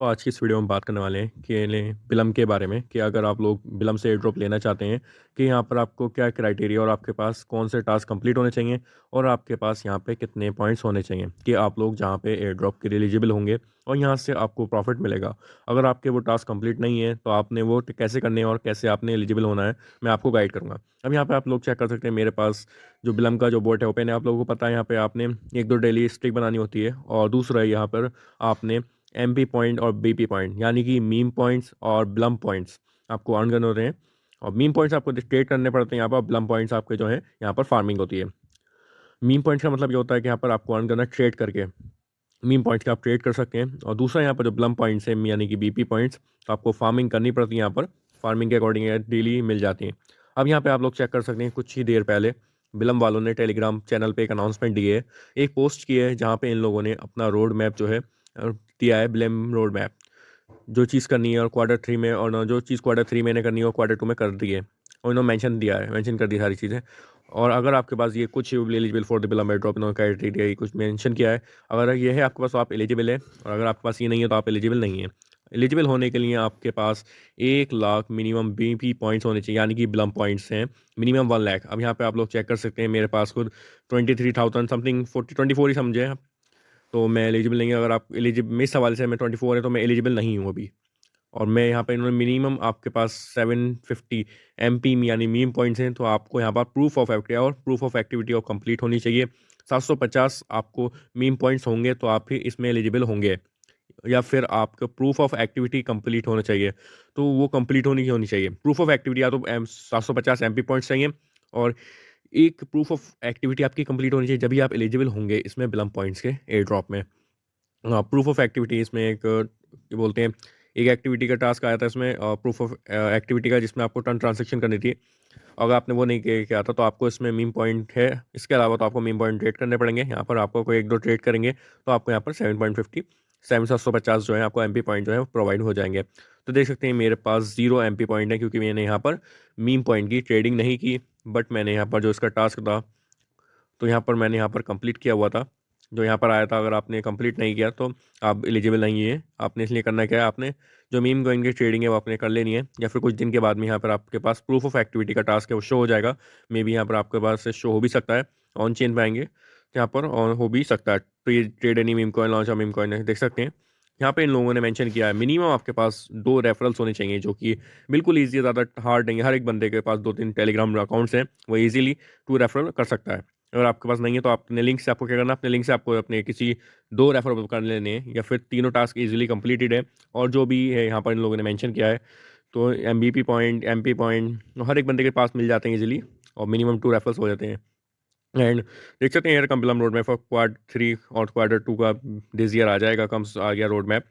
तो आज की इस वीडियो में बात करने वाले हैं कि बिलम के बारे में कि अगर आप लोग बिलम से एयर ड्रॉप लेना चाहते हैं कि यहाँ पर आपको क्या क्राइटेरिया और आपके पास कौन से टास्क कंप्लीट होने चाहिए और आपके पास यहाँ पे कितने पॉइंट्स होने चाहिए कि आप लोग जहाँ पे एयर ड्रॉप के लिए एलिजिबल होंगे और यहाँ से आपको प्रॉफिट मिलेगा। अगर आपके वो टास्क कंप्लीट नहीं है तो आपने वो कैसे करने हैं और कैसे आपने एलिजिबल होना है मैं आपको गाइड करूँगा। अब यहाँ पे आप लोग चेक कर सकते हैं मेरे पास जो बिलम का जो बोट है ओपन है। आप लोगों को पता है यहाँ पे आपने एक दो डेली स्ट्रिक बनानी होती है और दूसरा यहाँ पर आपने एमपी पॉइंट और बीपी पॉइंट यानी कि मीम पॉइंट्स और ब्लम पॉइंट्स आपको अर्न करने होते हैं। और मीम पॉइंट्स आपको ट्रेड करने पड़ते हैं यहाँ पर, ब्लम पॉइंट्स आपके जो है यहाँ पर फार्मिंग होती है। मीम पॉइंट्स का मतलब ये होता है कि यहाँ पर आपको अर्न करना ट्रेड करके मीम पॉइंट्स का आप ट्रेड कर सकते हैं। और दूसरा यहाँ पर जो ब्लम पॉइंट्स है यानी कि बीपी पॉइंट्स, तो आपको फार्मिंग करनी पड़ती है। यहाँ पर फार्मिंग के अकॉर्डिंग डेली मिल जाती हैं। अब यहाँ पे आप लोग चेक कर सकते हैं कुछ ही देर पहले बिलम वालों ने टेलीग्राम चैनल पे एक अनाउंसमेंट दी है, एक पोस्ट की है जहाँ पे इन लोगों ने अपना रोड मैप जो है दिया है, बिलम रोड मैप। जो चीज़ करनी है और क्वार्टर थ्री में और ना जो चीज़ क्वार्टर थ्री में ने करनी है वो क्वार्टर टू में कर दी है और इन्होंने मेंशन दिया है, मेंशन कर दी सारी चीज़ें। और अगर आपके पास ये कुछ eligible for the bill of drop इन्होंने क्राइटेरिया ये कुछ मेंशन किया है, अगर ये है आपके पास तो आप एलिजिबल है और अगर आपके पास ये नहीं है तो आप एलिजिबल नहीं है। एलिजिबल होने के लिए आपके पास 1 लाख मिनिमम बीपी पॉइंट्स होने चाहिए यानी कि बिलम पॉइंट्स हैं मिनिमम 1 लाख। अब यहाँ पे आप लोग चेक कर सकते हैं मेरे पास खुद 23,000 समथिंग 24 ही समझे आप, तो मैं एलिजिबल नहीं है। अगर आप एलिजिबल मेरे सवाल से मैं 24 है तो मैं एलिजिबल नहीं हूँ अभी। और मैं यहाँ पे इन्होंने मिनिमम आपके पास 750 एमपी यानी मीम पॉइंट्स हैं, तो आपको यहाँ पर प्रूफ ऑफ एक्टिविटी और कंप्लीट होनी चाहिए। 750 आपको मीम पॉइंट्स होंगे तो आप ही इसमें एलिजिबल होंगे, या फिर आपका प्रूफ ऑफ एक्टिविटी कंप्लीट होना चाहिए। तो वो कंप्लीट होनी ही होनी चाहिए प्रूफ ऑफ एक्टिविटी, या तो 750 एमपी पॉइंट्स चाहिए और एक प्रूफ ऑफ एक्टिविटी आपकी कंप्लीट होनी चाहिए, जब भी आप एलिजिबल होंगे इसमें बिलम पॉइंट्स के एयर ड्रॉप में। प्रूफ ऑफ एक्टिविटी इसमें एक क्या बोलते हैं, एक एक्टिविटी का टास्क आया था इसमें प्रूफ ऑफ एक्टिविटी का, जिसमें आपको टर्न ट्रांजेक्शन करनी थी। अगर आपने वो नहीं किया था तो आपको इसमें मीम पॉइंट है। इसके अलावा तो आपको मीम पॉइंट ट्रेड करने पड़ेंगे। यहाँ पर आपको कोई एक दो ट्रेड करेंगे तो आपको यहाँ पर 7.50 750 जो है आपको एमपी पॉइंट जो है वो प्रोवाइड हो जाएंगे। तो देख सकते हैं मेरे पास 0 एमपी पॉइंट है क्योंकि मैंने यहाँ पर मीम पॉइंट की ट्रेडिंग नहीं की। बट मैंने यहाँ पर जो इसका टास्क था तो यहाँ पर मैंने यहाँ पर कंप्लीट किया हुआ था, जो यहाँ पर आया था। अगर आपने कंप्लीट नहीं किया तो आप एलिजिबल नहीं है। आपने इसलिए करना क्या है, आपने जो मीम कॉइन की ट्रेडिंग है वो आपने कर लेनी है, या फिर कुछ दिन के बाद में यहाँ पर आपके पास प्रूफ ऑफ एक्टिविटी का टास्क है वो शो हो जाएगा। मे बी यहाँ पर आपके पास शो हो भी सकता है, ऑन चेन पे आएंगे तो यहाँ पर ऑन हो भी सकता है। तो ये trade any meme coin launch meme coin है, देख सकते हैं यहाँ पे इन लोगों ने मेंशन किया है मिनिमम आपके पास 2 रेफरल्स होने चाहिए, जो कि बिल्कुल ईजी है, ज़्यादा हार्ड नहीं है। हर एक बंदे के पास 2-3 टेलीग्राम अकाउंट्स हैं, वो ईजिली 2 रेफरल कर सकता है। अगर आपके पास नहीं है तो अपने लिंक से आपको क्या करना है, अपने लिंक से आपको अपने किसी 2 रेफर कर लेने हैं, या फिर तीनों टास्क इजीली कंप्लीटेड है। और जो भी है यहाँ पर इन लोगों ने मेंशन किया है, तो एमबीपी पॉइंट एमपी पॉइंट हर एक बंदे के पास मिल जाते हैं इजीली, और मिनिमम 2 रेफर्स हो जाते हैं। एंड देख सकते हैं यार कम्पिलम रोड मैप फॉर क्वाड 3 और क्वार्टर 2 का दिस ईयर आ जाएगा, कम्स आ गया रोड मैप।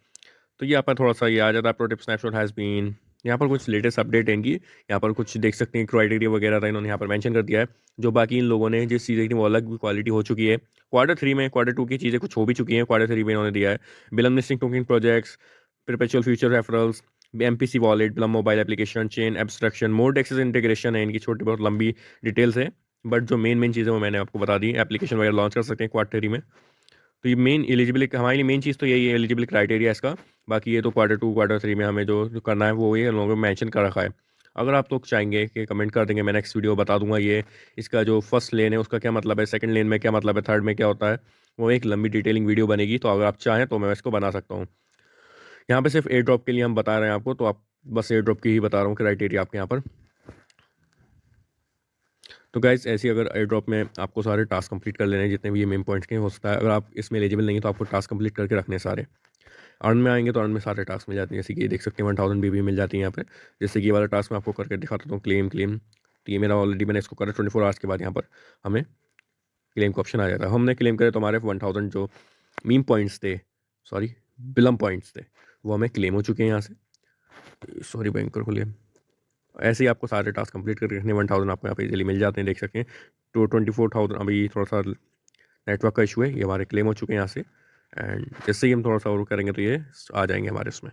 तो ये आपका थोड़ा सा ये आ जाता है, प्रोटिप स्नैपशॉट हैज़ बीन। यहाँ पर कुछ लेटेस्ट अपडेट है इनकी। यहाँ पर कुछ देख सकते हैं क्राइटेरिया वगैरह था इन्होंने यहाँ पर मेंशन कर दिया है। जो बाकी इन लोगों ने जिस चीज़ें थी वो अलग क्वालिटी हो चुकी है क्वार्टर 3 में। क्वार्टर 2 की चीज़ें कुछ हो भी चुकी हैं, क्वार्टर 3 में इन्होंने दिया है। Blum listing token projects, perpetual future referrals, MPC wallet, Blum mobile application, chain abstraction, mode access integration है। इनकी छोटी बहुत लंबी डिटेल्स है, बट जो मेन मेन चीज़ें वो मैंने आपको बता दी। एप्लीकेशन वगैरह लॉन्च कर सकते हैं क्वार्टर 3 में। तो ये मेन एलिजिबिलिटी हमारे लिए मेन चीज़ तो यही है, एलिजिबिलिटी क्राइटेरिया इसका। बाकी ये तो क्वार्टर 2 क्वार्टर 3 में हमें जो करना है वो ये हम लोगों ने मेंशन कर रखा है। अगर आप लोग चाहेंगे कि कमेंट कर देंगे, मैं नेक्स्ट वीडियो बता दूंगा ये इसका जो फर्स्ट लेन है उसका क्या मतलब है, सेकंड लेन में क्या मतलब है, थर्ड में क्या होता है, वो एक लंबी डिटेलिंग वीडियो बनेगी। तो अगर आप चाहें तो मैं इसको बना सकता हूँ। यहाँ पे सिर्फ एयर ड्रॉप के लिए हम बता रहे हैं आपको, तो आप बस एयर ड्रॉप की ही बता रहा हूँ क्राइटेरिया आपके यहाँ पर। तो गाइस ऐसी अगर एयर ड्रॉप में आपको सारे टास्क कंप्लीट कर लेने हैं जितने भी ये मेन पॉइंट्स के हो सकता है, अगर आप इसमें एलिजिबल नहीं है तो आपको टास्क कंप्लीट करके रखने हैं सारे। अर्न में आएंगे तो अर्न में सारे टास्क मिल जाते हैं, जैसे कि ये देख सकते हैं 1000 बीबी मिल जाती है यहाँ पे। जैसे कि ये वाला टास्क मैं आपको करके दिखाता हूँ, क्लेम क्लेम। तो ये मेरा ऑलरेडी मैंने इसको करा 24 आवर्स के बाद यहाँ पर हमें क्लेम का ऑप्शन आ जाता है। हमने क्लेम करे तो हमारे 1000 जो मीम पॉइंट्स थे, सॉरी बिलम पॉइंट्स थे, वो हमें क्लेम हो चुके हैं यहाँ से। सॉरी बैंकर खोलिए। ऐसे ही आपको सारे टास्क कंप्लीट करके रखने 1000 आपको यहाँ पे इजीली मिल जाते हैं, देख सकते हैं। तो 24,000 अभी थोड़ा सा नेटवर्क का इशू है, ये हमारे क्लेम हो चुके हैं यहाँ से। एंड जैसे ही हम थोड़ा सा और करेंगे तो ये आ जाएंगे हमारे उसमें।